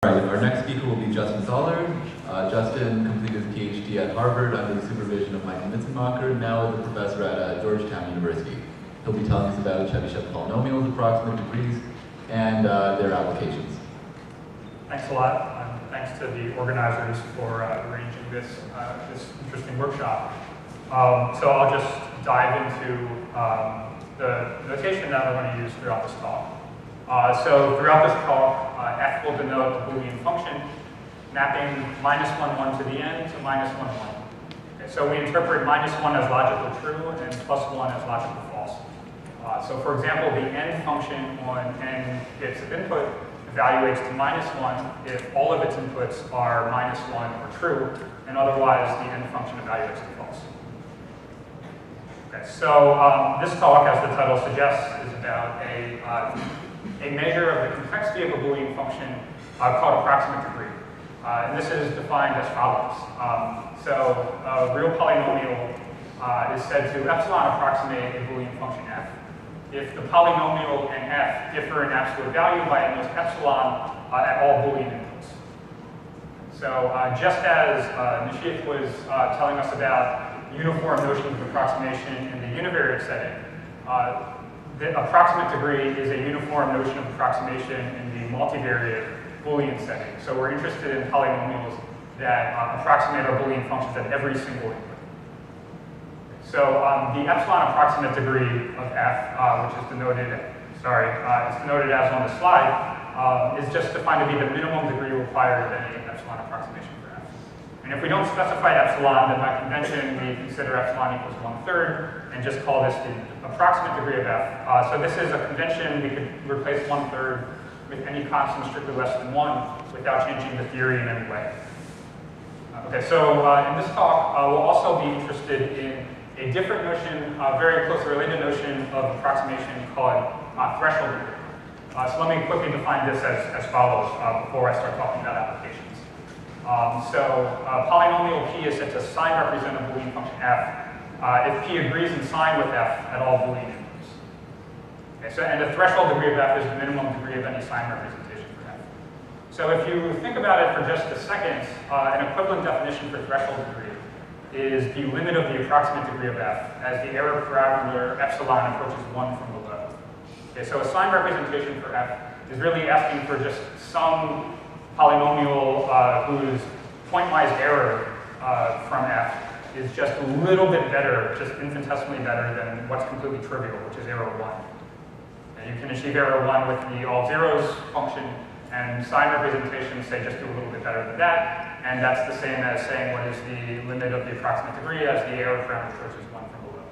All right, our next speaker will be Justin Zoller. Justin completed his PhD at Harvard under the supervision of Michael Mitzenmacher, now is a professor at Georgetown University. He'll be telling us about Chebyshev polynomials, approximate degrees, and their applications. Thanks a lot. Thanks to the organizers for arranging this interesting workshop. So I'll just dive into the notation that we're going to use throughout this talk. So throughout this talk, f will denote the Boolean function, mapping -1, 1 to the end to -1, 1. Okay, so we interpret -1 as logical true and +1 as logical false. So for example, the end function on n bits of input evaluates to -1 if all of its inputs are -1 or true, and otherwise the end function evaluates to false. Okay, so this talk, as the title suggests, is about a measure of the complexity of a Boolean function called approximate degree. And this is defined as follows. So a real polynomial is said to epsilon approximate a Boolean function f if the polynomial and f differ in absolute value by at most epsilon at all Boolean inputs. So just as Chebyshev was telling us about uniform notions of approximation in the univariate setting, the approximate degree is a uniform notion of approximation in the multivariate Boolean setting. So we're interested in polynomials that approximate our Boolean functions at every single input. So the epsilon approximate degree of f, which is denoted, it's denoted as on the slide, is just defined to be the minimum degree required of any epsilon approximation for f. And if we don't specify epsilon, then by convention we consider epsilon equals 1/3 and just call this the approximate degree of f. So this is a convention. We could replace 1/3 with any constant strictly less than 1 without changing the theory in any way. Okay, so in this talk, we'll also be interested in a different notion, a very closely related notion of approximation called threshold degree. So let me quickly define this as follows before I start talking about applications. So polynomial p is set to sign represent a Boolean function f if p agrees in sign with f at all Boolean inputs. Okay, so, and the threshold degree of f is the minimum degree of any sign representation for f. So if you think about it for just a second, an equivalent definition for threshold degree is the limit of the approximate degree of f as the error parameter epsilon approaches 1 from below. Okay, so a sign representation for f is really asking for just some polynomial whose pointwise error from f is just a little bit better, just infinitesimally better than what's completely trivial, which is error 1. And you can achieve error 1 with the all zeros function, and sign representations say just do a little bit better than that, and that's the same as saying what is the limit of the approximate degree as the error parameter approaches 1 from below.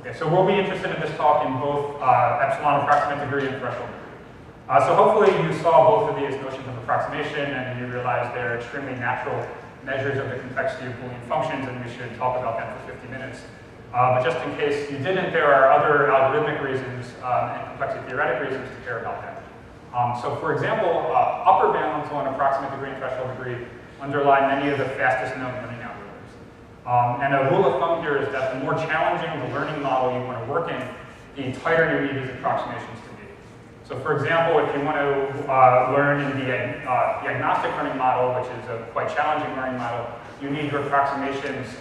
Okay, so we'll be interested in this talk in both epsilon approximate degree and threshold degree. So hopefully you saw both of these notions of approximation and you realize they're extremely natural measures of the complexity of Boolean functions, and we should talk about them for 50 minutes. But just in case you didn't, there are other algorithmic reasons and complexity theoretic reasons to care about that. So for example, upper bounds on approximate degree and threshold degree underlie many of the fastest known learning algorithms. And a rule of thumb here is that the more challenging the learning model you want to work in, the tighter you need these approximations to be. So for example, if you want to learn in the agnostic learning model, which is a quite challenging learning model, you need your approximations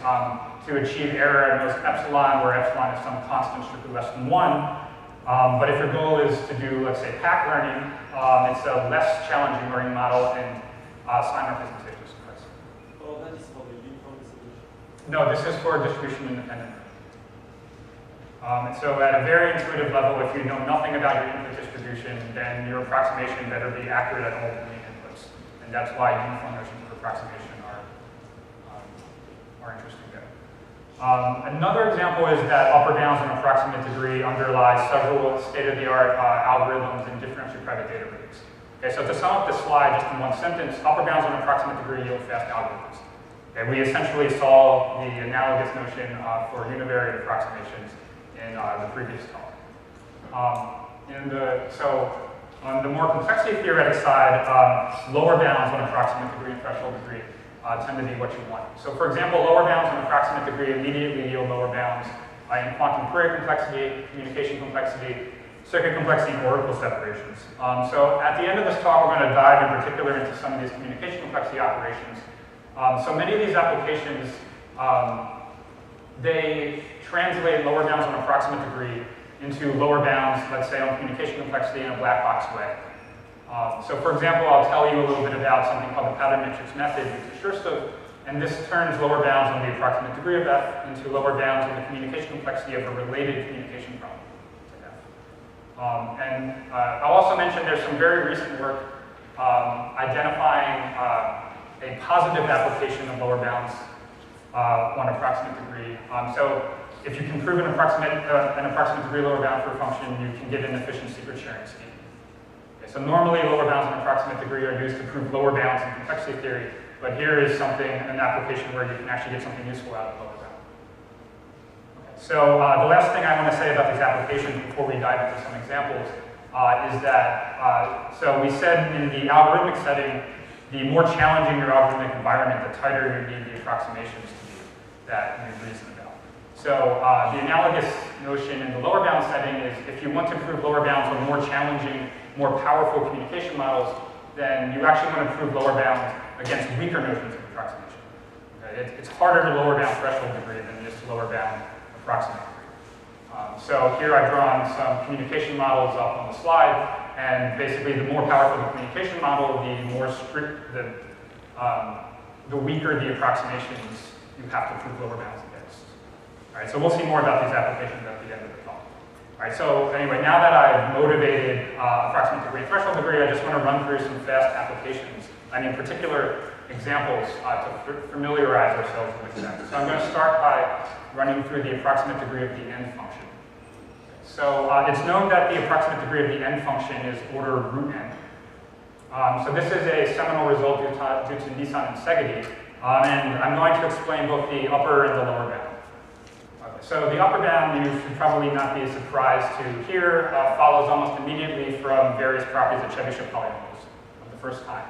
to achieve error at most epsilon, where epsilon is some constant strictly less than 1. But if your goal is to do, let's say, pack learning, it's a less challenging learning model and sign representations. Oh, that is for the uniform distribution? No, this is for distribution independent. And so at a very intuitive level, if you know nothing about your input distribution, then your approximation better be accurate at all Boolean inputs. And that's why uniform notions of approximation are interesting there. Another example is that upper bounds on approximate degree underlie several state-of-the-art algorithms in differential private data rings. Okay, so to sum up this slide, just in one sentence, upper bounds on approximate degree yield fast algorithms. Okay, we essentially saw the analogous notion for univariate approximations in the previous talk. So on the more complexity theoretic side, lower bounds on approximate degree and threshold degree tend to be what you want. So for example, lower bounds on approximate degree immediately yield lower bounds in quantum query complexity, communication complexity, circuit complexity oracle separations. So at the end of this talk, we're going to dive in particular into some of these communication complexity operations. So many of these applications, they translate lower bounds on approximate degree into lower bounds, let's say, on communication complexity in a black box way. So for example, I'll tell you a little bit about something called the pattern matrix method with Chebyshev, and this turns lower bounds on the approximate degree of f into lower bounds on the communication complexity of a related communication problem. I'll also mention there's some very recent work identifying a positive application of lower bounds on approximate degree. So if you can prove an approximate degree lower bound for a function, you can get an efficient secret sharing scheme. Okay, so normally lower bounds on approximate degree are used to prove lower bounds in complexity theory, but here is an application where you can actually get something useful out of lower bound. So the last thing I want to say about these applications before we dive into some examples is that, so we said in the algorithmic setting, the more challenging your algorithmic environment, the tighter you need the approximations to be that you reason about. So the analogous notion in the lower bound setting is if you want to prove lower bounds on more challenging, more powerful communication models, then you actually want to prove lower bounds against weaker notions of approximation. Okay? It's harder to lower bound threshold degree than just lower bound approximate degree. So here I've drawn some communication models up on the slide, and basically the more powerful the communication model, the more strict, the weaker the approximations you have to prove lower bounds against. All right, so we'll see more about these applications at the end of the talk. All right, so anyway, now that I've motivated approximate degree and threshold degree, I just want to run through some fast applications, and in particular examples to familiarize ourselves with them. So I'm going to start by running through the approximate degree of the end function. So it's known that the approximate degree of the end function is order root n. So this is a seminal result due to Nissan and Segedi, and I'm going to explain both the upper and the lower bound. Okay, so the upper bound, you should probably not be surprised to hear, follows almost immediately from various properties of Chebyshev polynomials of the first kind.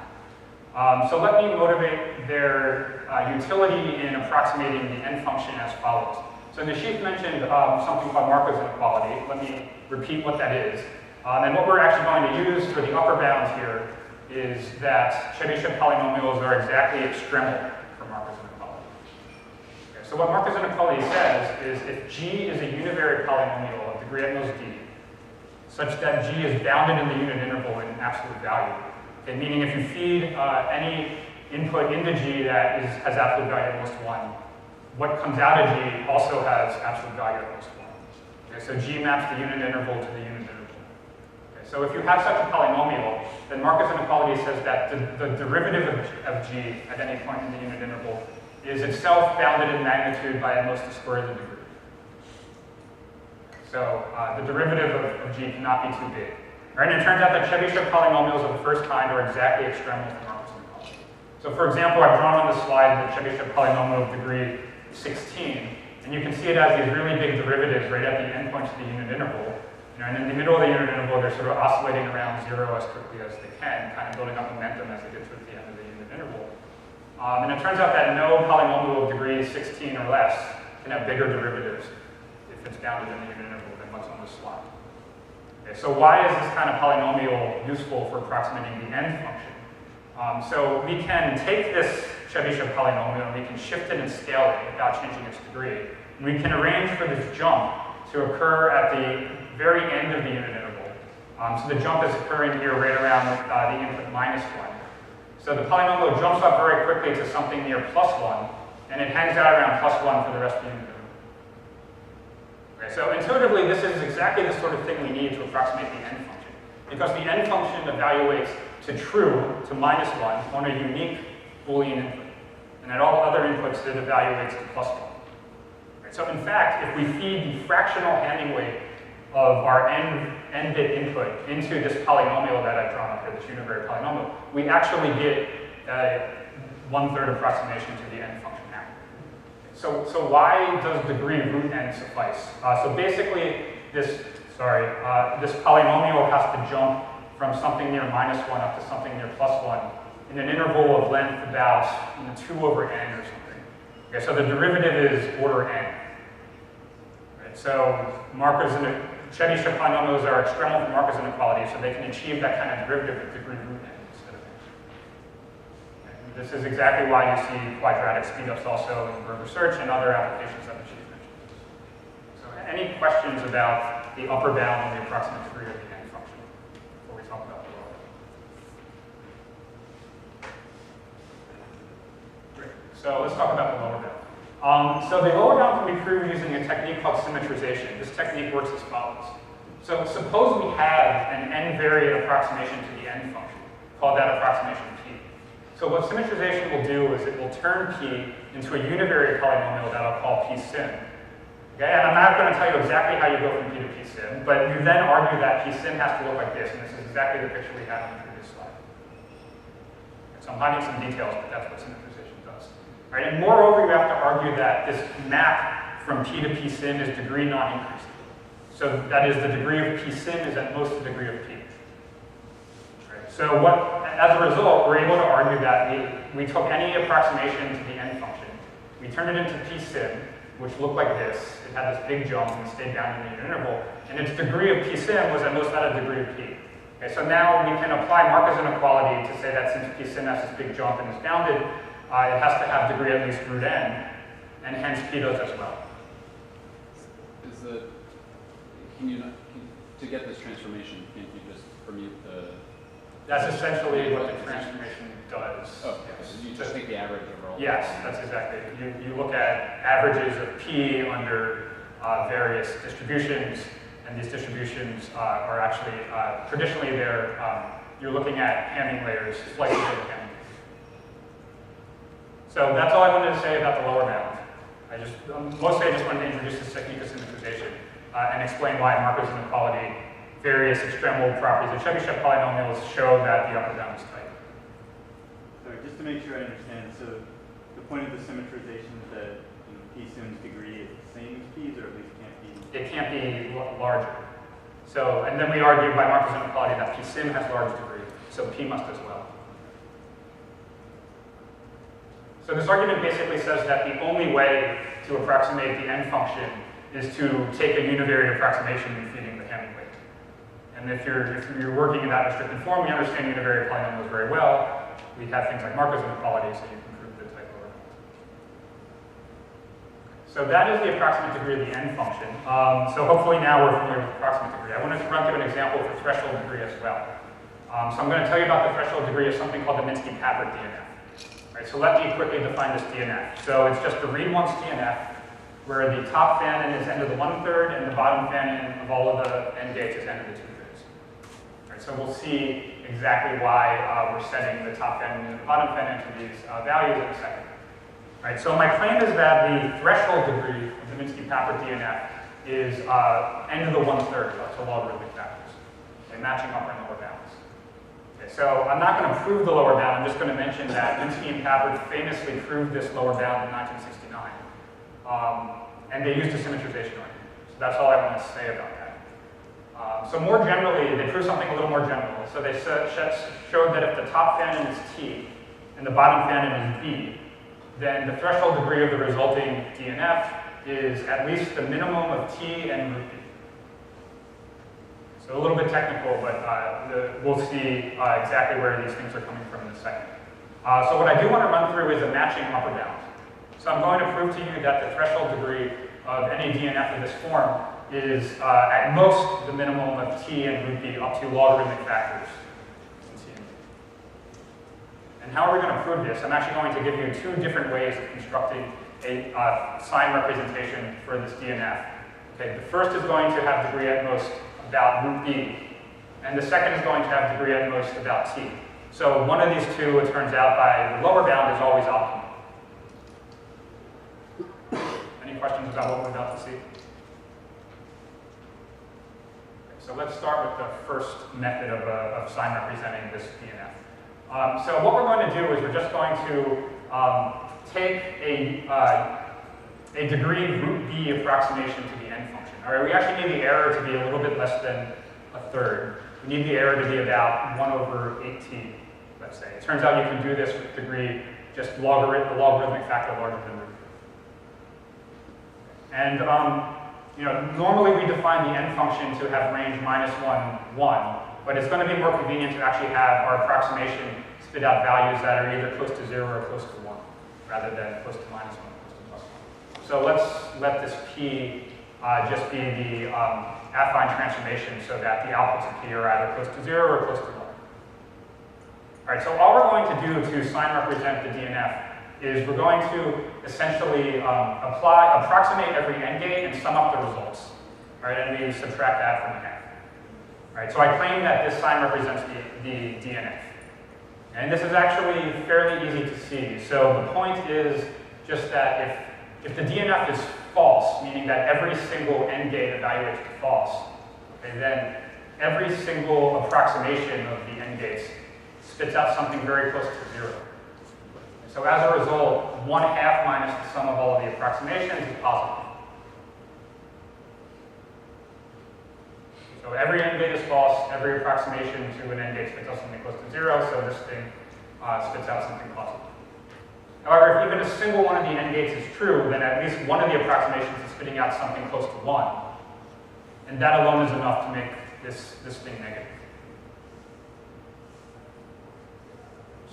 So let me motivate their utility in approximating the end function as follows. So Nishith mentioned something called Markov's inequality. Let me repeat what that is. And what we're actually going to use for the upper bounds here is that Chebyshev polynomials are exactly extremal for Markov's inequality. Okay, so what Markov's inequality says is if G is a univariate polynomial of degree at most D, such that G is bounded in the unit interval in absolute value, okay, meaning if you feed any input into G that has absolute value at most 1, what comes out of G also has absolute value at most 1. Okay, so G maps the unit interval to the unit interval. Okay, so if you have such a polynomial, then Markov's inequality says that the derivative of G at any point in the unit interval is itself bounded in magnitude by at most the square of the degree. So the derivative of G cannot be too big. Right, and it turns out that Chebyshev polynomials of the first kind are exactly extremal for Markov's inequality. So for example, I've drawn on the slide the Chebyshev polynomial of degree 16, and you can see it has these really big derivatives right at the endpoints of the unit interval. And in the middle of the unit interval, they're sort of oscillating around 0 as quickly as they can, kind of building up momentum as they get to the end of the unit interval. And it turns out that no polynomial of degree 16 or less can have bigger derivatives if it's bounded in the unit interval than what's on this slide. Okay, so why is this kind of polynomial useful for approximating the end function? So we can take this Chebyshev polynomial and we can shift it and scale it without changing its degree. And we can arrange for this jump to occur at the very end of the unit interval. So the jump is occurring here right around the input -1. So the polynomial jumps up very quickly to something near +1, and it hangs out around +1 for the rest of the unit interval. Okay, so intuitively, this is exactly the sort of thing we need to approximate the end function, because the end function evaluates to true, to -1, on a unique Boolean input. And at all other inputs, it evaluates to +1. Right, so in fact, if we feed the fractional handing weight of our n-bit input into this polynomial that I've drawn up here, this univariate polynomial, we actually get a 1/3 approximation to the end function now. So why does degree root n suffice? So basically, this polynomial has to jump from something near -1 up to something near +1 in an interval of length about 2/n or something. Okay, so the derivative is order n. Right, so Markov's Chebyshev polynomials are extremal for Markov inequality, so they can achieve that kind of derivative with degree root n instead of n. And this is exactly why you see quadratic speedups also in Berger search and other applications that the chief mentioned. So any questions about the upper bound and the approximate degree of the n function before we talk about the lower bound? Great. So let's talk about the lower bound. So the lower bound can be proved using a technique called symmetrization. This technique works as follows. So suppose we have an n-varied approximation to the n function, called that approximation p. So what symmetrization will do is it will turn p into a univariate polynomial that I'll call p sim. Okay, and I'm not going to tell you exactly how you go from p to p sim, but you then argue that p sim has to look like this, and this is exactly the picture we had on the previous slide. So I'm hiding some details, but that's what symmetrization does. Right, and moreover, you have to argue that this map from p to p sim is degree non-increasing. So that is, the degree of p sim is at most the degree of p. Right, so as a result, we're able to argue that we took any approximation to the n function, we turned it into p sim, which looked like this. It had this big jump and stayed down in the interval, and its degree of p sim was at most at a degree of p. Okay, so now we can apply Markov inequality to say that since p sim has this big jump and is bounded, it has to have degree at least root n, and hence p does as well. To get this transformation, can't you just permute the... That's essentially what the transformation does. Oh, yes. You just take the average overall. Yes, that's exactly it. You look at averages of p under various distributions, and these distributions are actually, traditionally you're looking at Hamming layers, slightly bigger Hamming. So that's all I wanted to say about the lower bound. Mostly I just wanted to introduce this technique of symmetrization and explain why Markov inequality, various extremal properties of Chebyshev polynomials show that the upper bound is tight. Sorry, just to make sure I understand, so the point of the symmetrization is that p sim's degree is the same as p's, or at least can't be? It can't be larger. So, and then we argue by Markov inequality that p sim has large degree, so p must as well. So this argument basically says that the only way to approximate the n function is to take a univariate approximation feeding the Hamming weight. And if you're working in that restricted form, we understand univariate polynomials very well. We have things like Markov inequality, so you can prove the type lower bound. So that is the approximate degree of the n function. So hopefully now we're familiar with the approximate degree. I wanted to run through an example for threshold degree as well. So I'm going to tell you about the threshold degree of something called the Minsky-Papert DNF. Right, so let me quickly define this DNF. So it's just a read once DNF, where the top fan-in is n to the 1/3 and the bottom fan-in of all of the n gates is n to the 2/3. Right, so we'll see exactly why we're setting the top fan-in and the bottom fan-in to these values in a second. Right, so my claim is that the threshold degree of the Minsky-Papert DNF is n to the 1/3 up to logarithmic factors, okay, matching upper and lower bounds. Okay, so I'm not going to prove the lower bound. I'm just going to mention that Minsky and Papert famously proved this lower bound in 1969. And they used a symmetrization argument. So that's all I want to say about that. So more generally, they proved something a little more general. So they showed that if the top fan-in is T and the bottom fan-in is B, then the threshold degree of the resulting DNF is at least the minimum of T and root B. So a little bit technical, but we'll see exactly where these things are coming from in a second. So what I do want to run through is a matching upper bound. So I'm going to prove to you that the threshold degree of any DNF of this form is at most the minimum of T and root B up to logarithmic factors. And how are we going to prove this? I'm actually going to give you two different ways of constructing a sign representation for this DNF. Okay, the first is going to have degree at most about root B, and the second is going to have degree at most about T. So one of these two, it turns out, by the lower bound is always optimal. Any questions about what we're about to see? Okay, so let's start with the first method of sign representing this DNF. So what we're going to do is we're just going to take a degree root B approximation to the n function. All right, we actually need the error to be a little bit less than 1/3. We need the error to be about 1/18, let's say. It turns out you can do this with degree just the logarithmic factor larger than root. And normally we define the n function to have range -1, 1, but it's going to be more convenient to actually have our approximation spit out values that are either close to 0 or close to 1, rather than close to -1 or close to +1. So let's let this p just be the affine transformation so that the outputs of p are either close to 0 or close to 1. All right, so all we're going to do to sign represent the DNF is we're going to essentially approximate every n gate and sum up the results. All right, and we subtract that from the half. All right, so I claim that this sign represents the DNF. And this is actually fairly easy to see. So the point is just that if the DNF is false, meaning that every single n gate evaluates to false, okay, then every single approximation of the n gates spits out something very close to 0. So as a result, 1/2 minus the sum of all of the approximations is positive. So every n gate is false, every approximation to an n gate spits out something close to 0, so this thing spits out something positive. However, if even a single one of the n gates is true, then at least one of the approximations is spitting out something close to 1. And that alone is enough to make this thing negative.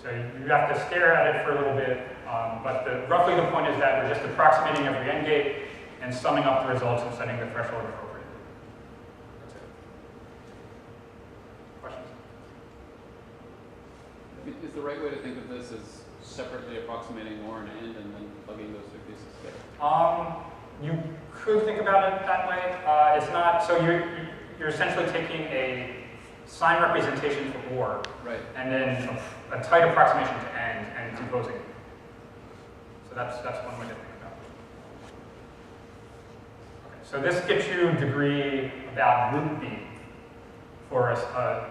So you have to stare at it for a little bit, but roughly the point is that we're just approximating every n gate and summing up the results and setting the threshold appropriately. That's it. Questions? Is the right way to think of this as separately approximating or an end and then plugging those two pieces together? You could think about it that way. It's not, so you're essentially taking a sign representation for or, Right. and then a tight approximation to end and composing it. So that's one way to think about it. Okay, so this gets you degree about root b for a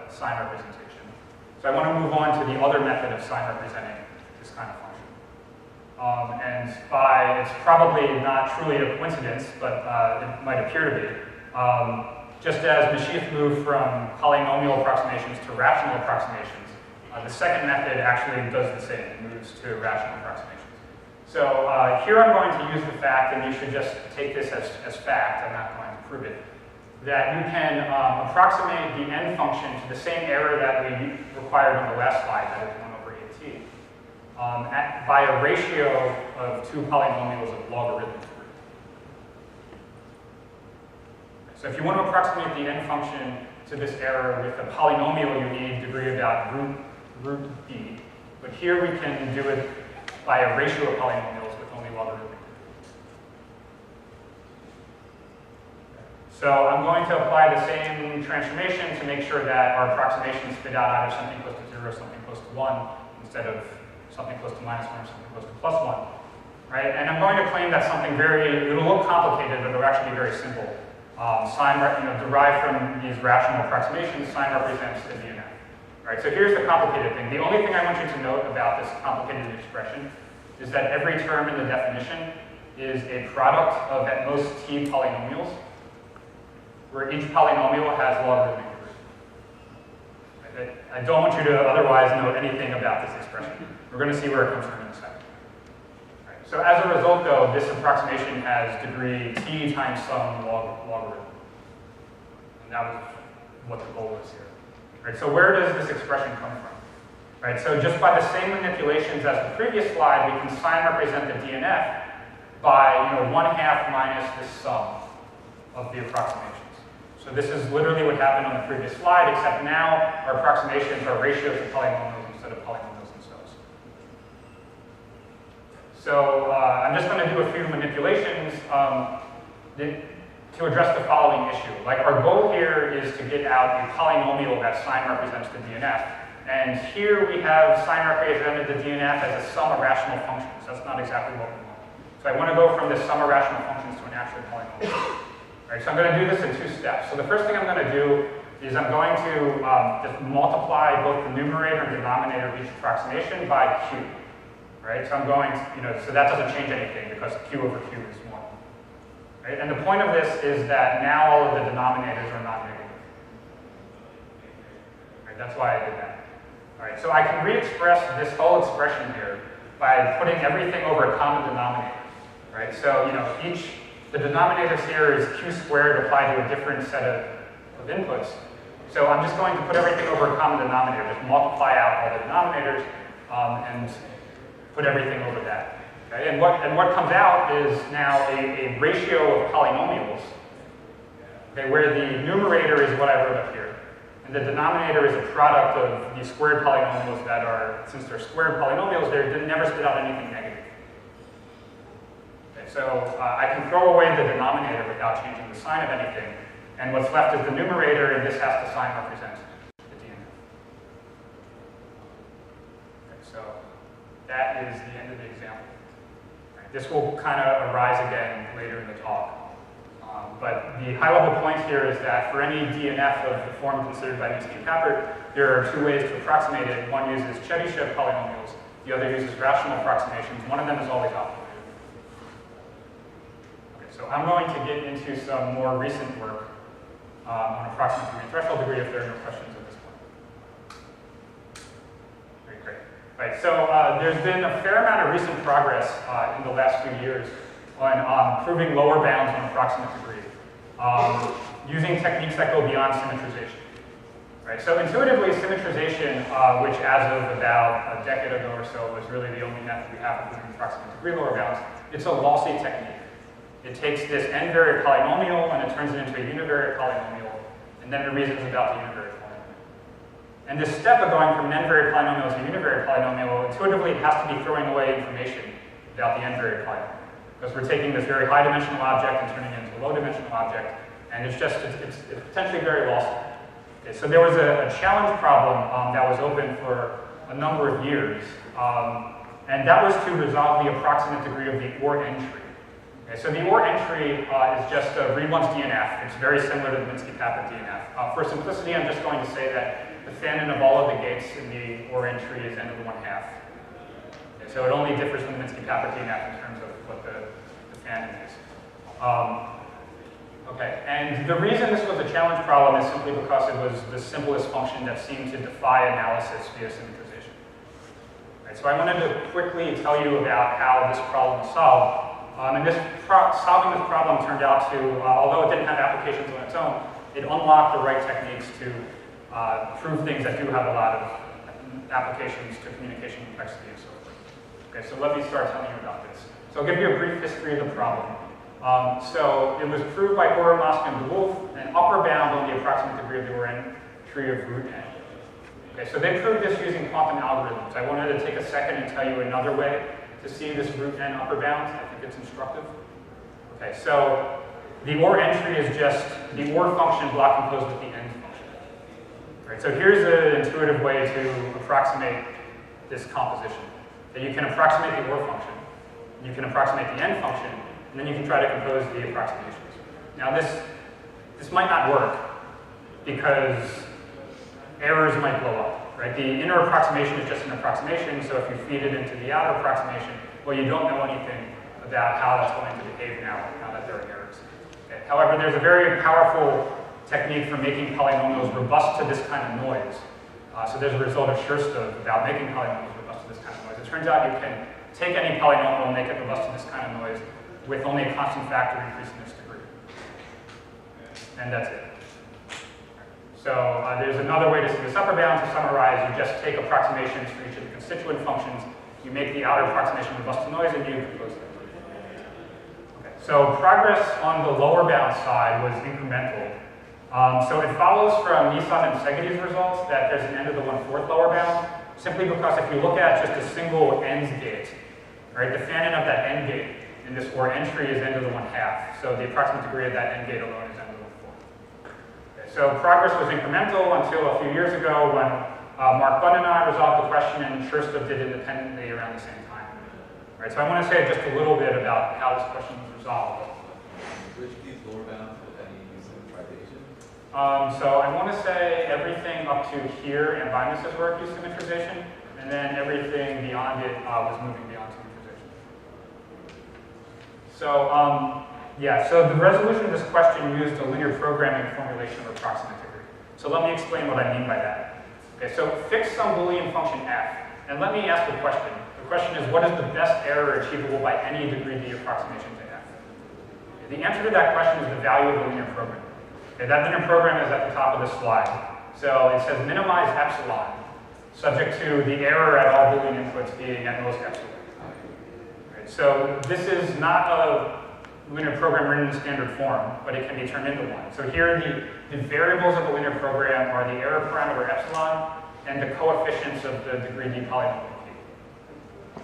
sign representation. So I want to move on to the other method of sign representing this kind of function. And it's probably not truly a coincidence, but it might appear to be. Just as Chebyshev moved from polynomial approximations to rational approximations, the second method actually does the same. It moves to rational approximations. So here I'm going to use the fact, and you should just take this as fact, I'm not going to prove it, that you can approximate the n function to the same error that we required on the last slide, that is 1/at, by a ratio of two polynomials of logarithmic degree. So if you want to approximate the n function to this error with a polynomial, you need degree about root b. But here we can do it by a ratio of polynomials with only logarithmic degree. So I'm going to apply the same transformation to make sure that our approximations spit out either something close to 0 or something close to 1 instead of something close to -1 or something close to +1. Right? And I'm going to claim that something it'll look complicated, but it'll actually be very simple. Derived from these rational approximations, sign represents the DNF. Right, so here's the complicated thing. The only thing I want you to note about this complicated expression is that every term in the definition is a product of at most t polynomials, where each polynomial has logarithmic degree. Right, I don't want you to otherwise know anything about this expression. We're going to see where it comes from in a second. So as a result, though, this approximation has degree t times some logarithm. And that was what the goal was here. Right, so where does this expression come from? Right, so just by the same manipulations as the previous slide, we can sign represent the DNF by 1/2 minus the sum of the approximations. So this is literally what happened on the previous slide, except now our approximations are ratios of polynomials instead of polynomials themselves. So I'm just going to do a few manipulations to address the following issue. Like, our goal here is to get out a polynomial that sign represents the DNF. And here we have sign represented the DNF as a sum of rational functions. That's not exactly what we want. So I want to go from this sum of rational functions to an actual polynomial. All right, so I'm going to do this in 2 steps. So the first thing I'm going to do is I'm going to just multiply both the numerator and denominator of each approximation by q. Right, so I'm going to, so that doesn't change anything because q over q is 1. Right, and the point of this is that now all of the denominators are not negative. Right, that's why I did that. All right, so I can re-express this whole expression here by putting everything over a common denominator. Right, so the denominators here is q squared applied to a different set of inputs. So I'm just going to put everything over a common denominator, just multiply out all the denominators and put everything over that. Okay? And what comes out is now a ratio of polynomials, okay, where the numerator is what I wrote up here. And the denominator is a product of these squared polynomials that are, since they're squared polynomials, they never spit out anything negative. Okay, so I can throw away the denominator without changing the sign of anything. And what's left is the numerator, and this has to sign represent the DNF. Okay, so that is the end of the example. Right, this will kind of arise again later in the talk. But the high-level point here is that for any DNF of the form considered by Minsky and Papert, there are two ways to approximate it. One uses Chebyshev polynomials, the other uses rational approximations. One of them is always optimal. Okay, so I'm going to get into some more recent work on approximate degree and threshold degree if there are no questions at this point. Very great. Right, so there's been a fair amount of recent progress in the last few years on proving lower bounds on approximate degree using techniques that go beyond symmetrization. Right, so intuitively, symmetrization, which as of about a decade ago or so was really the only method we have of proving approximate degree lower bounds, it's a lossy technique. It takes this n-variate polynomial and it turns it into a univariate polynomial, and then it reasons about the univariate polynomial. And this step of going from an n-variate polynomial to a univariate polynomial, intuitively it has to be throwing away information about the n-variate polynomial. Because we're taking this very high-dimensional object and turning it into a low-dimensional object, and it's potentially very lossy. Okay, so there was a challenge problem that was open for a number of years, and that was to resolve the approximate degree of the OR entry. Okay, so the OR entry is just read one's DNF. It's very similar to the Minsky-Papert DNF. For simplicity, I'm just going to say that the fan-in of all of the gates in the OR entry is n to the 1/2. Okay, so it only differs from the Minsky-Papert DNF in terms of what the fan-in is. Okay, and the reason this was a challenge problem is simply because it was the simplest function that seemed to defy analysis via symmetrization. Right, so I wanted to quickly tell you about how this problem was solved. And solving this problem turned out to, although it didn't have applications on its own, it unlocked the right techniques to prove things that do have a lot of applications to communication complexity and so forth. Okay, so let me start telling you about this. So I'll give you a brief history of the problem. So it was proved by Hoare, Mosk, and DeWolf, an upper bound on the approximate degree of the OR entry of root n. Okay, so they proved this using quantum algorithms. I wanted to take a second and tell you another way to see this root n upper bound. I think it's instructive. Okay, so the OR entry is just the OR function block composed with the end function. Right, so here's an intuitive way to approximate this composition. That you can approximate the OR function, you can approximate the end function, and then you can try to compose the approximations. Now this might not work because errors might blow up. Right? The inner approximation is just an approximation, so if you feed it into the outer approximation, well, you don't know anything about how that's going to behave now that there are errors. Okay. However, there's a very powerful technique for making polynomials robust to this kind of noise. So there's a result of Scherstov about making polynomials robust to this kind of noise. It turns out you can take any polynomial and make it robust to this kind of noise with only a constant factor increasing its degree. And that's it. So there's another way to see this upper bound. To summarize, you just take approximations for each of the constituent functions, you make the outer approximation robust to noise, and you compose them. Okay. So progress on the lower bound side was incremental. So it follows from Nissan and Segedi's results that there's an n to the 1/4 lower bound, simply because if you look at just a single ends gate, right, the fan-in of that end gate in this OR entry is n to the 1/2. So the approximate degree of that end gate alone is n to the 1/4. So progress was incremental until a few years ago when Mark Bunn and I resolved the question and Scherstov did independently around the same time. Right, so I want to say just a little bit about how this question was resolved. Which these lower bounds with any use of symmetrization? So I want to say everything up to here and Linus's work used symmetrization, and then everything beyond it was moving beyond symmetrization. So yeah, so the resolution of this question used a linear programming formulation of approximate degree. So let me explain what I mean by that. Okay, so fix some Boolean function f, and let me ask a question. The question is, what is the best error achievable by any degree d approximation to f? The answer to that question is the value of the linear program. Okay, that linear program is at the top of the slide. So it says minimize epsilon, subject to the error at all Boolean inputs being at most epsilon. Right, so this is not a linear program written in standard form, but it can be turned into one. So here the variables of the linear program are the error parameter epsilon and the coefficients of the degree D polynomial P.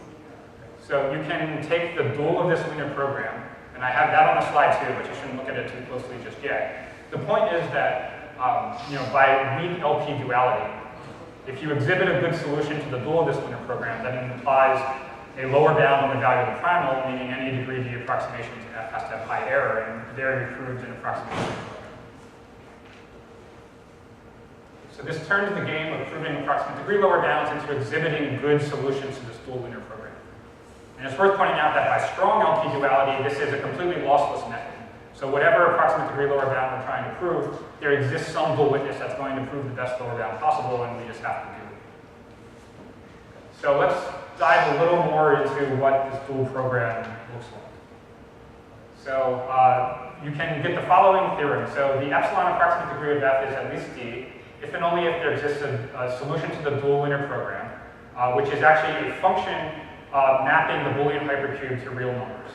So you can take the dual of this linear program, and I have that on the slide too, but you shouldn't look at it too closely just yet. The point is that by weak LP duality, if you exhibit a good solution to the dual of this linear program, then it implies a lower bound on the value of the primal, meaning any degree D approximation to F has to have high error, and there you proved an approximation. So this turns the game of proving approximate degree lower bounds into exhibiting good solutions to this dual linear program. And it's worth pointing out that by strong LP duality, this is a completely lossless method. So whatever approximate degree lower bound we're trying to prove, there exists some dual witness that's going to prove the best lower bound possible, and we just have to do it. So let's dive a little more into what this dual program looks like. So you can get the following theorem. So the epsilon approximate degree of F is at least D, if and only if there exists a solution to the dual linear program, which is actually a function mapping the Boolean hypercube to real numbers.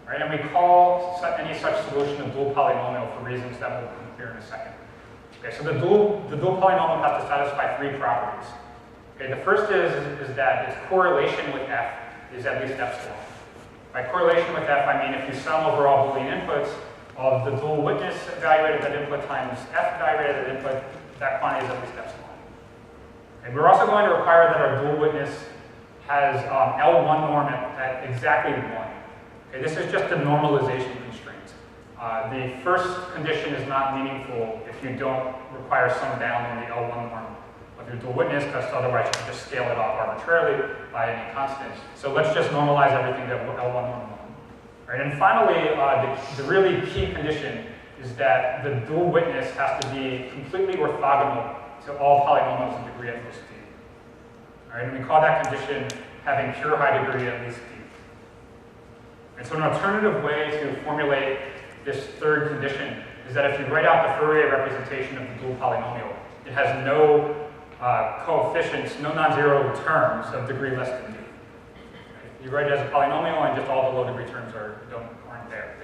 Right? And we call any such solution a dual polynomial for reasons that will come clear in a second. Okay, so the dual polynomial has to satisfy three properties. Okay, the first is that its correlation with F is at least epsilon. By correlation with F, I mean if you sum over all Boolean inputs of the dual witness evaluated at input times F evaluated at input, that quantity is at least epsilon. Okay, we're also going to require that our dual witness has L1 norm at exactly 1. Okay, this is just a normalization constraint. The first condition is not meaningful if you don't require some bound on the L1 norm of your dual witness, because otherwise you can just scale it off arbitrarily by any constant. So let's just normalize everything to L1 norm 1. Right, and finally, the really key condition is that the dual witness has to be completely orthogonal to all polynomials in degree at most D. All right, and we call that condition having pure high degree at least D. And so an alternative way to formulate this third condition is that if you write out the Fourier representation of the dual polynomial, it has no coefficients, no non-zero terms of degree less than D. Right? You write it as a polynomial and just all the low degree terms aren't there.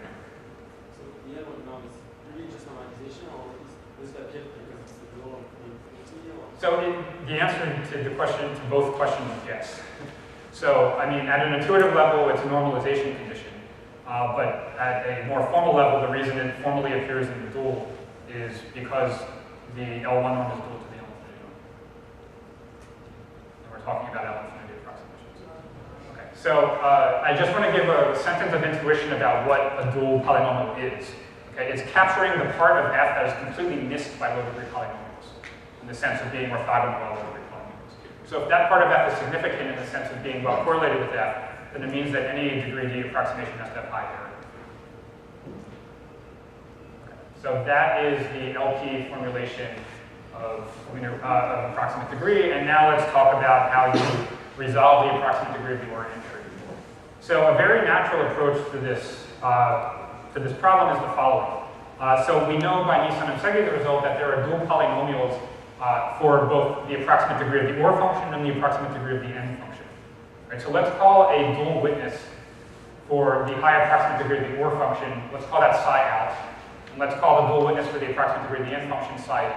So the L1 norm is really just normalization, or is that just because it's the dual of infinity? So the answer to the question, to both questions is yes. So, I mean, at an intuitive level, it's a normalization condition. But at a more formal level, the reason it formally appears in the dual is because the L1 norm is dual to the L infinity norm. And we're talking about L infinity approximations. Okay, so I just want to give a sentence of intuition about what a dual polynomial is. Okay, it's capturing the part of F that is completely missed by low-degree polynomials, in the sense of being orthogonal to all low-degree polynomials. So if that part of F is significant in the sense of being well correlated with F, then it means that any degree D approximation has to have high error. Okay. So that is the LP formulation of approximate degree, and now let's talk about how you resolve the approximate degree of the Orr entry. So a very natural approach to this problem is the following. So we know by Nissan and Segi the result that there are dual polynomials for both the approximate degree of the Orr function and the approximate degree of the n function. Right, so let's call a dual witness for the high approximate degree of the Orr function. Let's call that psi out. And let's call the dual witness for the approximate degree of the n function psi in.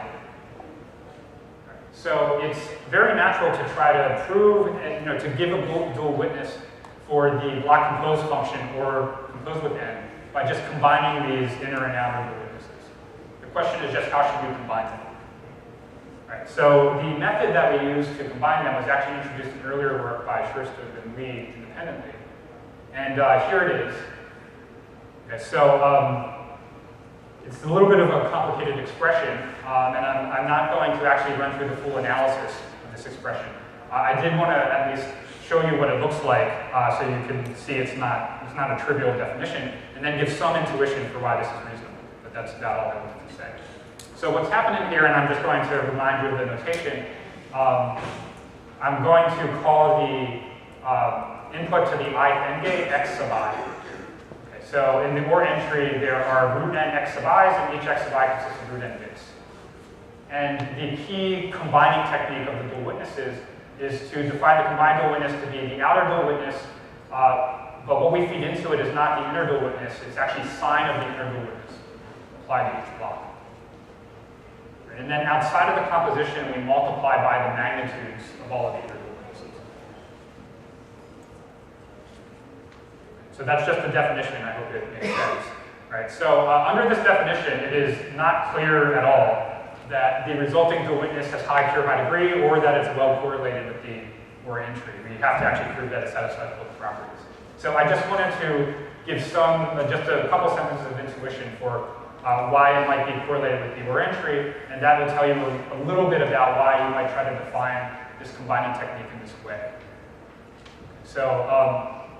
Right, so it's very natural to try to prove, to give a dual witness for the block compose function or compose with n by just combining these inner and outer dual witnesses. The question is just how should we combine them? Right, so the method that we used to combine them was actually introduced in earlier work by Scherstov and Lee independently. And here it is. Okay, so it's a little bit of a complicated expression, and I'm not going to actually run through the full analysis of this expression. I did want to at least show you what it looks like so you can see it's not a trivial definition, and then give some intuition for why this is reasonable. But that's about all I wanted to say. So what's happening here, and I'm just going to remind you of the notation, I'm going to call the input to the ith n gate x sub I. Okay, So in the OR entry, there are root n x sub i's, and each x sub I consists of root n bits. And the key combining technique of the dual witnesses is to define the combined dual witness to be the outer dual witness, but what we feed into it is not the inner dual witness, it's actually sign of the inner dual witness applied to each block. And then outside of the composition, we multiply by the magnitudes of all of the inner dual witnesses. So that's just the definition, I hope it makes sense. Right? So under this definition, it is not clear at all that the resulting dual witness has high pure high degree or that it's well correlated with the OR entry. We have to actually prove that it satisfies both properties. So I just wanted to give some, just a couple sentences of intuition for why it might be correlated with the OR entry, and that will tell you a little bit about why you might try to define this combining technique in this way. So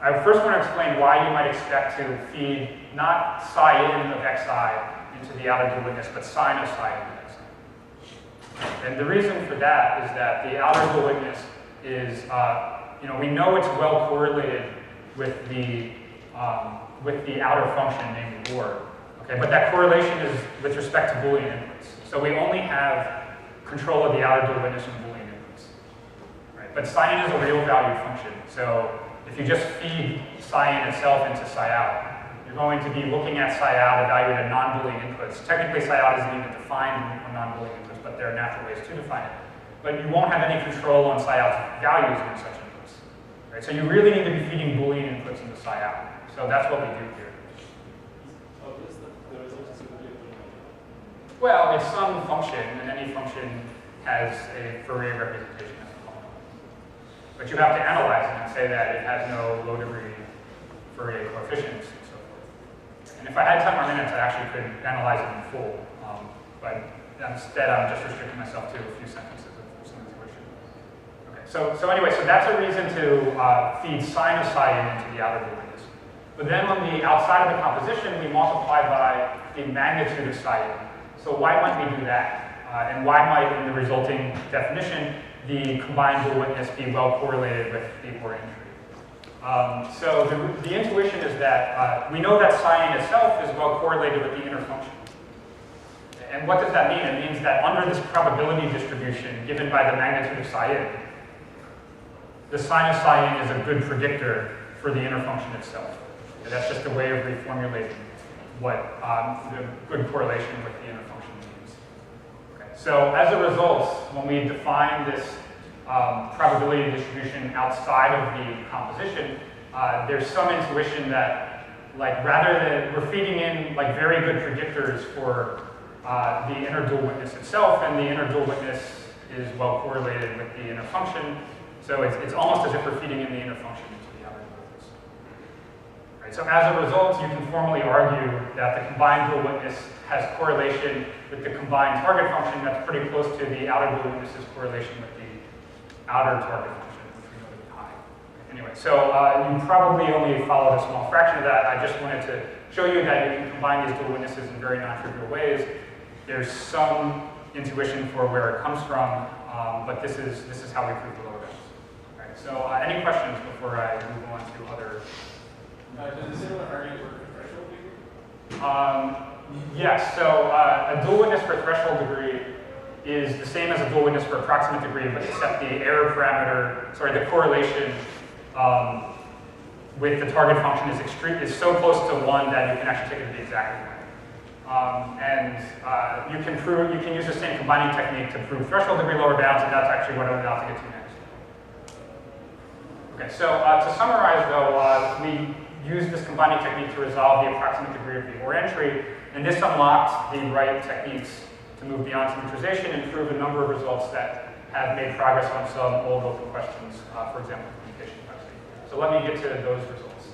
I first want to explain why you might expect to feed not psi in of xi into the outer dual witness, but sine of psi in of xi. And the reason for that is that the outer dual witness is, we know it's well correlated with the outer function named OR. Okay, but that correlation is with respect to Boolean inputs. So we only have control of the outer dual witness from Boolean inputs. Right? But psi in is a real valued function. So if you just feed psi in itself into psi out, you're going to be looking at psi out evaluated non-Boolean inputs. Technically, psi out isn't even defined on non-Boolean inputs, but there are natural ways to define it. But you won't have any control on psi out's values in such inputs. Right? So you really need to be feeding Boolean inputs into psi out. So that's what we do here. Well, it's some function, and any function has a Fourier representation as a polynomial. But you have to analyze it and say that it has no low-degree Fourier coefficients and so forth. And if I had 10 more minutes, I actually could analyze it in full. But instead, I'm just restricting myself to a few sentences of some intuition. Okay, so anyway, so that's a reason to feed sine of psi into the outer dual witness. But then on the outside of the composition, we multiply by the magnitude of psi in. So why might we do that? And why might, in the resulting definition, the combined dual witness be well correlated with the OR entry? So the intuition is that we know that psi in itself is well correlated with the inner function. And what does that mean? It means that under this probability distribution given by the magnitude of psi in, the sine of psi in is a good predictor for the inner function itself. And that's just a way of reformulating what the good correlation with the inner function means. Okay. So as a result, when we define this probability distribution outside of the composition, there's some intuition that, rather than we're feeding in very good predictors for the inner dual witness itself, and the inner dual witness is well correlated with the inner function. So it's almost as if we're feeding in the inner function into the outer dual witness. Right, so as a result, you can formally argue that the combined dual witness has correlation with the combined target function that's pretty close to the outer dual witness's correlation with the outer target function, which we know to be high. Anyway, so you probably only followed a small fraction of that. I just wanted to show you that you can combine these dual witnesses in very non-trivial ways. There's some intuition for where it comes from, but this is how we prove the lower bounds. Right, so any questions before I move on to other? Does a similar argument work for threshold degree? Yes, so a dual witness for threshold degree is the same as a dual witness for approximate degree, but except the error parameter, the correlation with the target function is so close to 1 that you can actually take it to be exactly 1. You can use the same combining technique to prove threshold degree lower bounds, and that's actually what I'm about to get to next. Okay, so to summarize though, we use this combining technique to resolve the approximate degree of the OR entry, and this unlocked the right techniques to move beyond symmetrization and prove a number of results that have made progress on some old open questions, for example, communication complexity. So let me get to those results.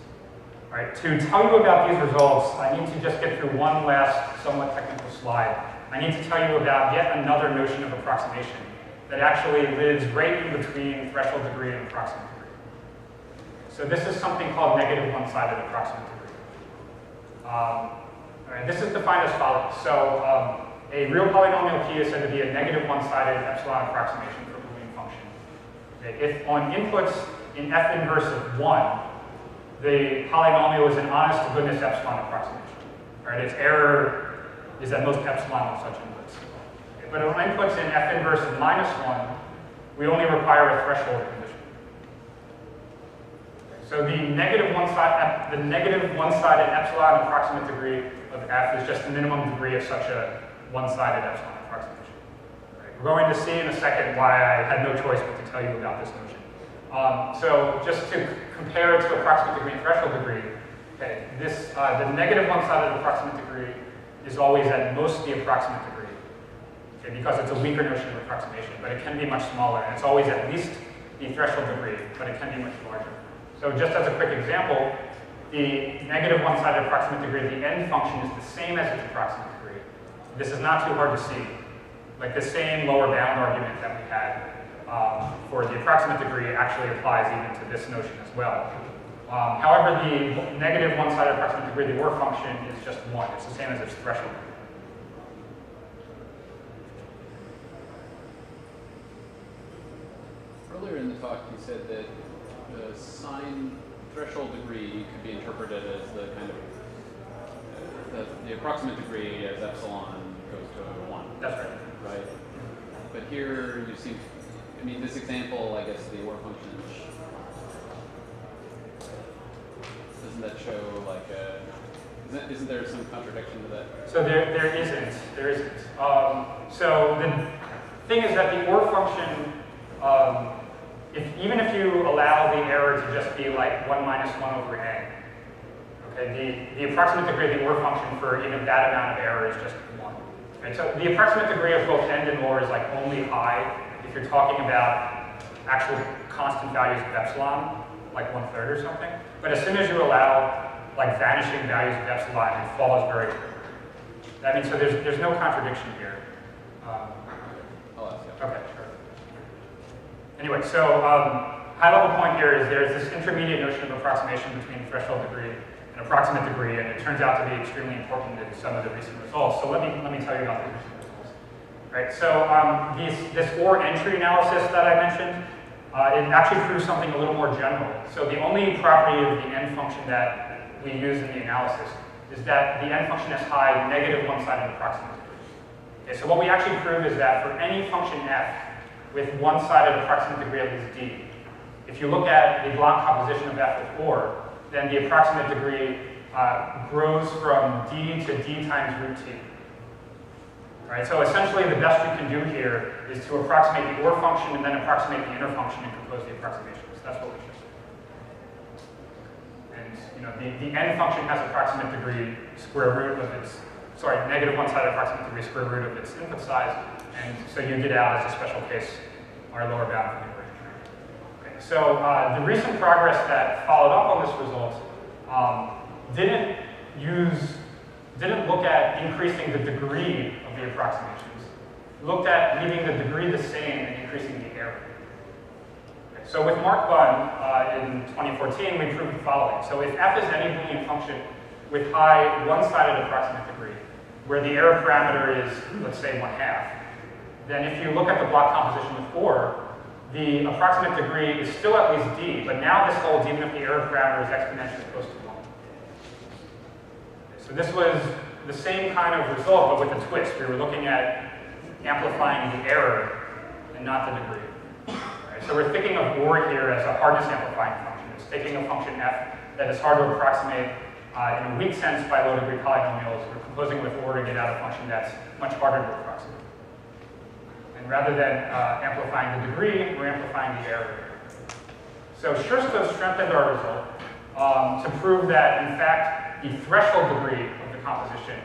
All right, to tell you about these results, I need to just get through one last somewhat technical slide. I need to tell you about yet another notion of approximation that actually lives right in between threshold degree and approximate degree. So this is something called negative one-sided approximate degree. All right, this is defined as follows. So a real polynomial P is said to be a negative one-sided epsilon approximation for a Boolean function. Okay, if on inputs in f inverse of 1, the polynomial is an honest-to-goodness epsilon approximation. Right? Its error is at most epsilon of such inputs. Okay, but on inputs in f inverse of -1, we only require a threshold condition. Okay, so the negative one-sided epsilon approximate degree of f is just the minimum degree of such a one-sided epsilon approximation. Right? We're going to see in a second why I had no choice but to tell you about this notion. So just to compare it to approximate degree and threshold degree, okay, this, the negative one-sided approximate degree is always at most the approximate degree, okay, because it's a weaker notion of approximation, but it can be much smaller, and it's always at least the threshold degree, but it can be much larger. So just as a quick example, the negative one-sided approximate degree of the end function is the same as its approximate degree. This is not too hard to see. Like the same lower bound argument that we had for the approximate degree actually applies even to this notion as well. However, the negative one-sided approximate degree of the OR function is just 1. It's the same as its threshold. Earlier in the talk, you said that the sign threshold degree could be interpreted as the kind of the approximate degree as epsilon goes to 1. That's right. Right. But here you seem, I mean, this example, I guess the OR function, doesn't that show like a, isn't there some contradiction to that? So there isn't. So the thing is that the OR function, even if you allow the error to just be like 1 minus 1 over n, okay, the approximate degree of the OR function for even that amount of error is just 1. Okay, so the approximate degree of both end and OR is like only high if you're talking about actual constant values of epsilon, like 1/3 or something. But as soon as you allow like vanishing values of epsilon, it falls very quickly. That means so there's no contradiction here. I'll ask you. Okay, sure. Anyway, so high-level point here is there's this intermediate notion of approximation between threshold degree and approximate degree, and it turns out to be extremely important in some of the recent results. So let me tell you about the recent results. Right. So this OR entry analysis that I mentioned, it actually proves something a little more general. So the only property of the n function that we use in the analysis is that the n function has high negative one-sided approximate degree. Okay, so what we actually prove is that for any function f with one-sided approximate degree at least d, if you look at the block composition of f with OR, then the approximate degree grows from d to d times root t. Right, so essentially the best you can do here is to approximate the OR function and then approximate the inner function and compose the approximations. That's what we should do. And you know, the n function has approximate degree square root of its, negative one-sided approximate degree square root of its input size, and so you get out as a special case our lower bound for the range. Okay, so the recent progress that followed up on this result didn't look at increasing the degree of the approximations. Looked at leaving the degree the same and increasing the error. Okay, so with Mark Bunn in 2014, we proved the following. So if f is any Boolean function with high one-sided approximate degree, where the error parameter is, let's say, 1/2, then if you look at the block composition with OR, the approximate degree is still at least d, but now this holds even if the error parameter is exponentially close to 1. So this was the same kind of result, but with a twist. We were looking at amplifying the error and not the degree. Right, so we're thinking of OR here as a hardness amplifying function. It's taking a function f that is hard to approximate in a weak sense by low degree polynomials. We're composing with OR to get out a function that's much harder to approximate. And rather than amplifying the degree, we're amplifying the error. So Scherstow strengthened our result to prove that, in fact, the threshold degree of the composition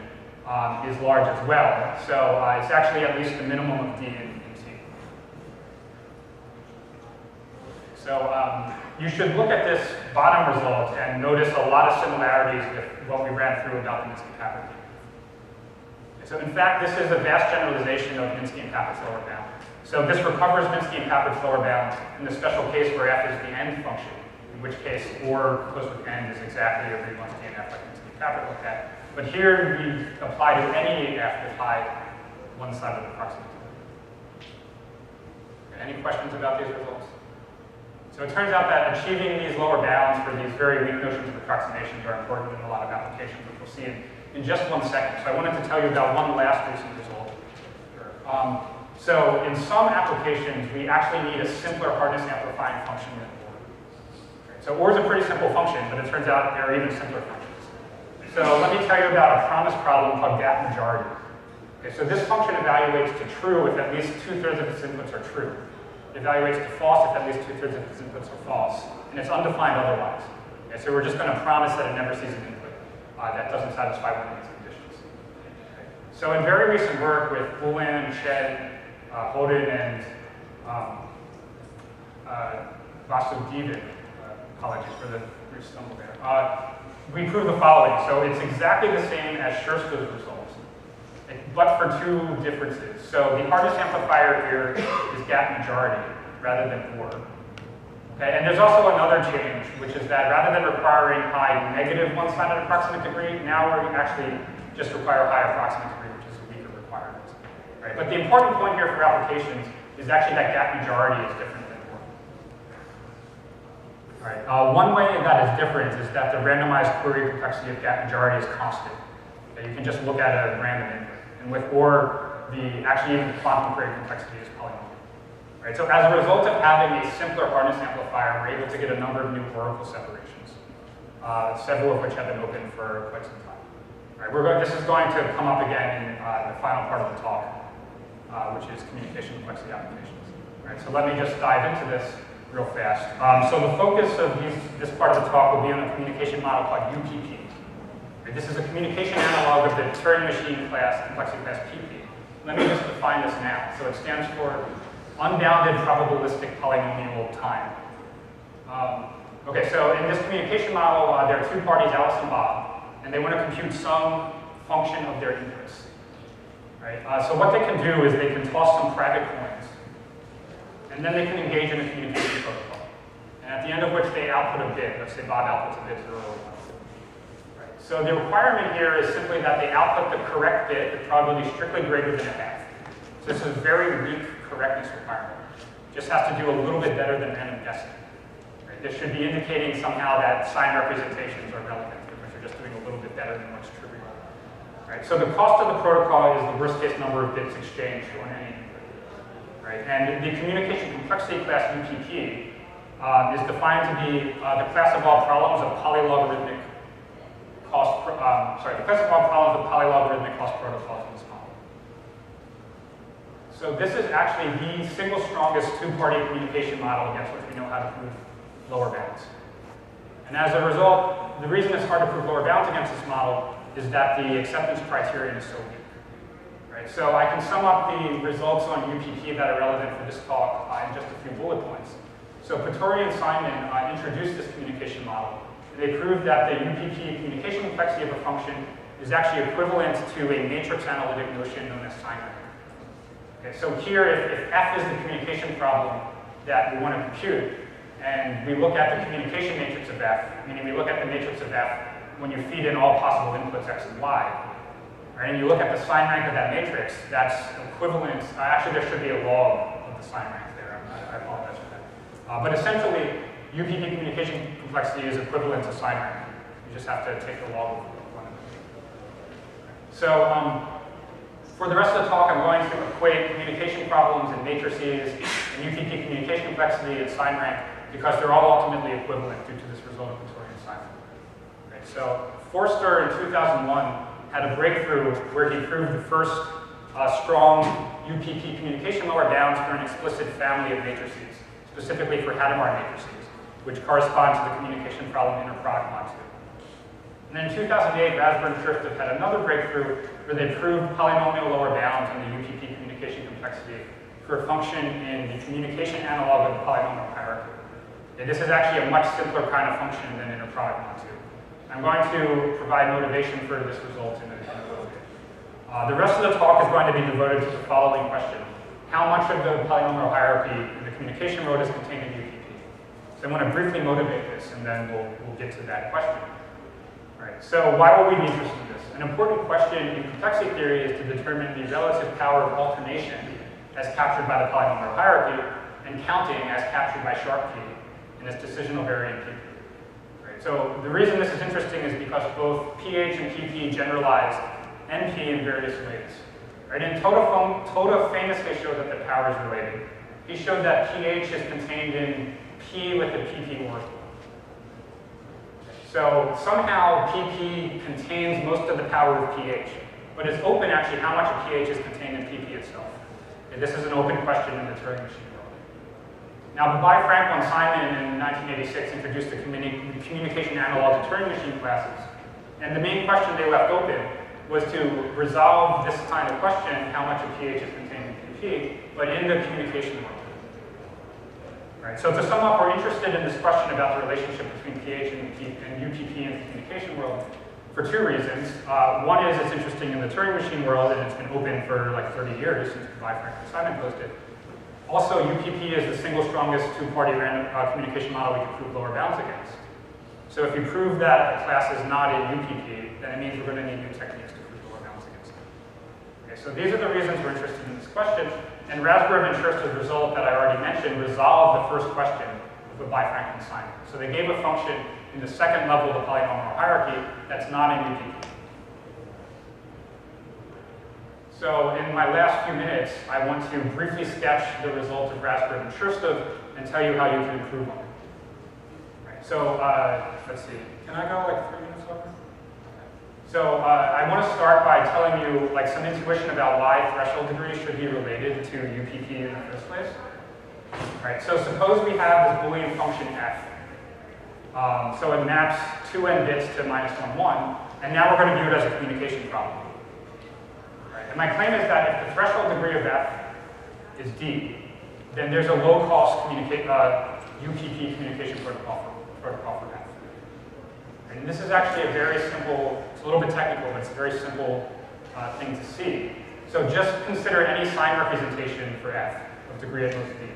is large as well. So it's actually at least the minimum of d in T. So you should look at this bottom result and notice a lot of similarities with what we ran through about the Minsky-Papert. So in fact, this is a vast generalization of Minsky and Papert's lower bound. So this recovers Minsky and Papert's lower bound in the special case where f is the end function, in which case OR close with n is exactly a read-once DNF like Minsky and Papert looked at. But here we apply to any f with high one-sided approximate. Any questions about these results? So it turns out that achieving these lower bounds for these very weak notions of approximations are important in a lot of applications, which we'll see in just 1 second. So I wanted to tell you about one last recent result. So in some applications, we actually need a simpler hardness amplifying function than OR. So OR is a pretty simple function, but it turns out there are even simpler functions. So let me tell you about a promise problem called gap majority. Okay, so this function evaluates to true if at least 2/3 of its inputs are true. It evaluates to false if at least 2/3 of its inputs are false. And it's undefined otherwise. Okay, so we're just going to promise that it never sees an input that doesn't satisfy one of these conditions. Okay. So in very recent work with Bulin, Ched, Holden, and Vasudevin, apologies for the brief stumble there, we prove the following. So it's exactly the same as Scherster's results, but for 2 differences. So the hardness amplifier here is gap majority rather than OR. Okay, and there's also another change, which is that rather than requiring high negative one-sided approximate degree, now we actually just require high approximate degree, which is a weaker requirement. Right? But the important point here for applications is actually that gap majority is different than OR. All right. One way that is different is that the randomized Fourier complexity of gap majority is constant. Okay, you can just look at a random input. And with OR, actually even the quantum Fourier complexity is polynomial. Right? So as a result of having a simpler hardness amplifier, we're able to get a number of new oracle separations, several of which have been open for quite some time. All right, this is going to come up again in the final part of the talk, which is communication complexity applications. All right, so let me just dive into this real fast. So the focus of this part of the talk will be on a communication model called UPP. Right, this is a communication analog of the Turing machine class, complexity class PP. Let me just define this now. So it stands for unbounded probabilistic polynomial time. Okay, so in this communication model, there are 2 parties, Alice and Bob, and they want to compute some function of their inputs. Right? So what they can do is they can toss some private coins, and then they can engage in a communication protocol. And at the end of which they output a bit. Let's say Bob outputs a bit 0 or 1. Right? So the requirement here is simply that they output the correct bit with probability strictly greater than a half. So this is a very weak correctness requirement. Just has to do a little bit better than random guessing. Right? This should be indicating somehow that sign representations are relevant, because you're just doing a little bit better than what's trivial. Right? So the cost of the protocol is the worst case number of bits exchanged on any input. Right? And the communication complexity class UPP is defined to be the class of all problems of polylogarithmic cost. The class of all problems of polylogarithmic cost protocols in this model. So this is actually the single strongest 2-party communication model against which we know how to prove lower bounds. And as a result, the reason it's hard to prove lower bounds against this model is that the acceptance criterion is so weak. Right? So I can sum up the results on UPP that are relevant for this talk in just a few bullet points. So Pretori and Simon introduced this communication model. They proved that the UPP communication complexity of a function is actually equivalent to a matrix analytic notion known as sign rank. Okay, so here, if F is the communication problem that we want to compute, and we look at the communication matrix of F, meaning we look at the matrix of F when you feed in all possible inputs x and y, right, and you look at the sign rank of that matrix, that's equivalent. Actually, there should be a log of the sign rank there. I apologize for that. But essentially, UPP communication complexity is equivalent to sign rank. You just have to take the log of one of them. So for the rest of the talk, I'm going to equate communication problems and matrices and UPP communication complexity and sign rank because they're all ultimately equivalent due to this result of Pretori and Simon. Right, so Forster in 2001 had a breakthrough where he proved the first strong UPP communication lower bounds for an explicit family of matrices, specifically for Hadamard matrices, which correspond to the communication problem inner product mod 2. And then in 2008, Rasberg and Chebyshev had another breakthrough where they proved polynomial lower bounds on the UPP communication complexity for a function in the communication analog of the polynomial hierarchy. And this is actually a much simpler kind of function than inner product mod 2. I'm going to provide motivation for this result in a little bit. The rest of the talk is going to be devoted to the following question. How much of the polynomial hierarchy in the communication mode is contained in UPP? So I want to briefly motivate this, and then we'll get to that question. All right, so why will we be interested in this? An important question in complexity theory is to determine the relative power of alternation as captured by the polynomial hierarchy and counting as captured by sharp key in this decisional variant PP. Right? So the reason this is interesting is because both pH and PP generalize NP in various ways. Right? And Toda famously showed that the power is related. He showed that pH is contained in P with the PP orbital. So somehow PP contains most of the power of pH, but it's open actually how much of pH is contained in PP itself. And this is an open question in the Turing machine world. Now, Babai, Frankel, and Simon in 1986 introduced the communication analog to Turing machine classes. And the main question they left open was to resolve this kind of question, how much of pH is contained in PP, but in the communication world. Right, so to sum up, we're interested in this question about the relationship between pH and UPP in the communication world for two reasons. One is it's interesting in the Turing machine world, and it's been open for like 30 years since Babai, Frankel, and Simon posted. Also, UPP is the single strongest two-party random communication model we can prove lower bounds against. So if you prove that a class is not a UPP, then it means we're going to need new techniques to prove lower bounds against it. Okay, so these are the reasons we're interested in this question. And Raspberry and Scherster's result that I already mentioned resolved the first question with Babai, Frankel, and Simon. So they gave a function in the second level of the polynomial hierarchy that's not in UPP. So in my last few minutes, I want to briefly sketch the result of Raspberry and Scherster and tell you how you can improve on it. Right, so let's see. Can I go like 3 minutes over? So I want to start by telling you like some intuition about why threshold degree should be related to UPP in the first place. All right, so suppose we have this Boolean function f. So it maps 2n bits to -1, 1, and now we're going to view it as a communication problem. Right, and my claim is that if the threshold degree of f is d, then there's a low-cost UPP communication protocol for f. And this is actually a very simple, it's a little bit technical, but it's a very simple thing to see. So just consider any sign representation for f of degree at most d.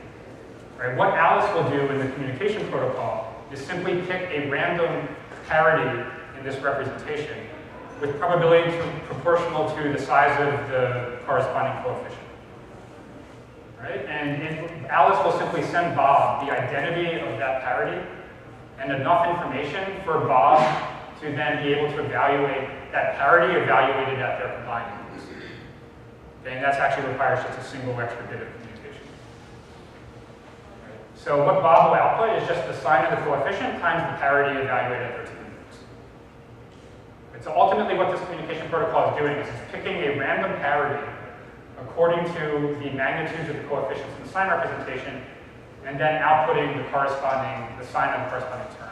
Right? What Alice will do in the communication protocol is simply pick a random parity in this representation with probability proportional to the size of the corresponding coefficient. Right? And Alice will simply send Bob the identity of that parity and enough information for Bob to then be able to evaluate that parity evaluated at their combined inputs. Okay, and that actually requires just a single extra bit of communication. Right. So what Bob will output is just the sign of the coefficient times the parity evaluated at their two inputs. Right, so ultimately what this communication protocol is doing is it's picking a random parity according to the magnitudes of the coefficients in the sign representation, and then outputting the sign of the corresponding term.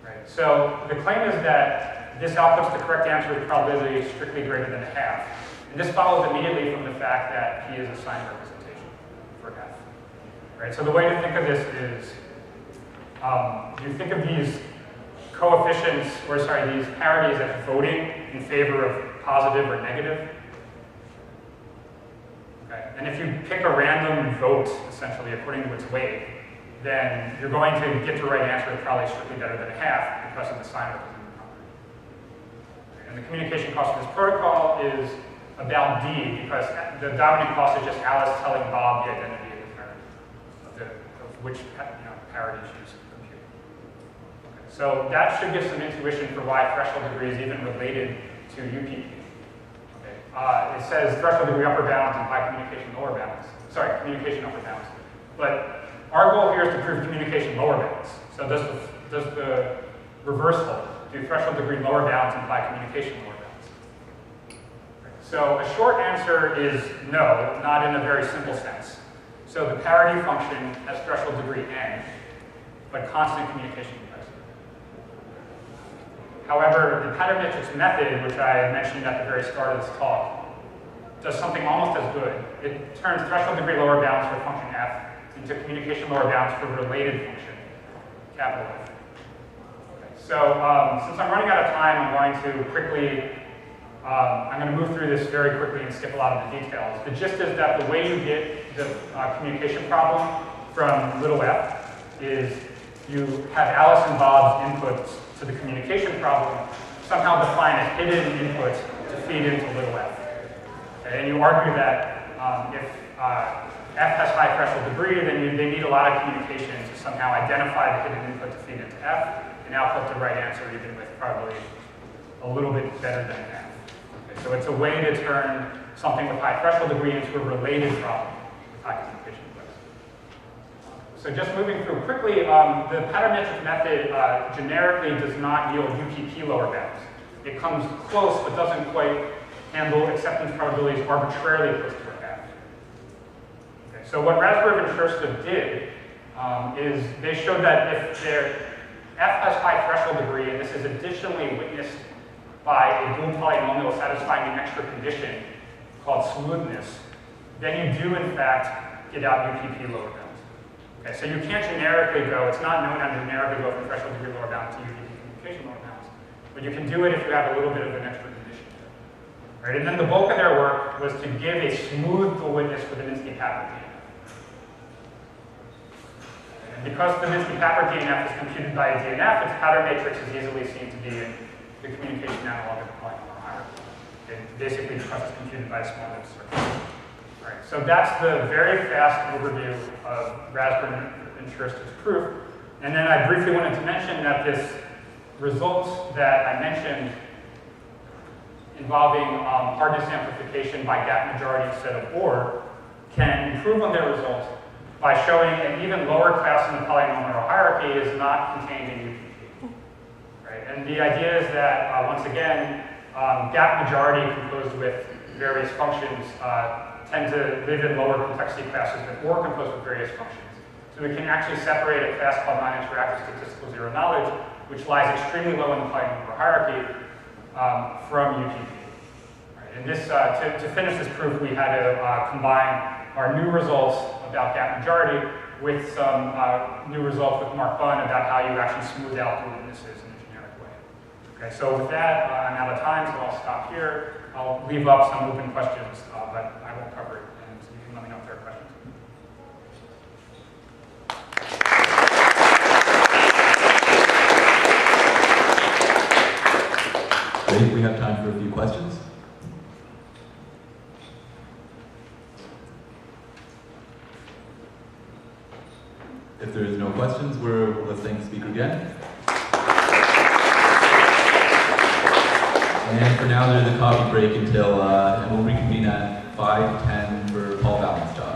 Right. So the claim is that this outputs the correct answer with probability strictly greater than 1/2. And this follows immediately from the fact that P is a sign representation for f. Right. So the way to think of this is, you think of these coefficients, or sorry, these parities as voting in favor of positive or negative. And if you pick a random vote, essentially, according to its weight, then you're going to get the right answer with probably strictly better than 1/2 because of the sign representation property. And the communication cost of this protocol is about d, because the dominant cost is just Alice telling Bob the identity of the parity, of which parity she's computing. Okay. So that should give some intuition for why threshold degree is even related to UPP. It says threshold degree upper bounds imply communication lower bounds. Sorry, communication upper bounds. But our goal here is to prove communication lower bounds. So does the reverse hold? Do threshold degree lower bounds imply communication lower bounds? So a short answer is no, not in a very simple sense. So the parity function has threshold degree n, but constant communication complexity. However, the pattern matrix method, which I mentioned at the very start of this talk, does something almost as good. It turns threshold degree lower bounds for function f into communication lower bounds for related function, capital F. Okay. So since I'm running out of time, I'm going to quickly, I'm going to move through this very quickly and skip a lot of the details. The gist is that the way you get the communication problem from little f is you have Alice and Bob's inputs to the communication problem, somehow define a hidden input to feed into little f. Okay, and you argue that if F has high threshold degree, then they need a lot of communication to somehow identify the hidden input to feed into F and output the right answer even with probably a little bit better than F. Okay, so it's a way to turn something with high threshold degree into a related problem with high communication inputs. So just moving through quickly, the pattern metric method generically does not yield UPP lower bounds. It comes close but doesn't quite handle acceptance probabilities arbitrarily close to F. Okay, so what Rasberg and Chebyshev did is they showed that if their F has high threshold degree, and this is additionally witnessed by a dual polynomial satisfying an extra condition called smoothness, then you do in fact get out UPP lower bounds. Okay, so you can't generically go, it's not known how to generically go from threshold degree lower bound to UPP communication lower bounds, but you can do it if you have a little bit of an extra condition. Right, and then the bulk of their work was to give a smooth dual witness for the Minsky-Papert DNF. And because the Minsky-Papert DNF is computed by a DNF, its pattern matrix is easily seen to be in the communication analog of the polynomial hierarchy. Okay, basically because it's computed by a small net circle. All right, so that's the very fast overview of Rasberg and Chebyshev's proof. And then I briefly wanted to mention that this result that I mentioned involving hardness amplification by gap majority instead of OR can improve on their results by showing an even lower class in the polynomial hierarchy is not contained in UPP. Right? And the idea is that, once again, gap majority composed with various functions tend to live in lower complexity classes than OR composed with various functions. So we can actually separate a class called non-interactive statistical zero knowledge, which lies extremely low in the polynomial hierarchy, from UPP. Right? And this, to finish this proof, we had to combine our new results about gap majority with some new results with Mark Bunn about how you actually smooth out the witnesses in a generic way. Okay, so with that, I'm out of time, so I'll stop here. I'll leave up some open questions, but I won't cover it, and so you can let me know if there are questions. Great, we have time for a few questions. If there is no questions, let's thank the speaker again. And for now, there's a coffee break until, and we'll reconvene at 5 to 10 for Paul Balance job.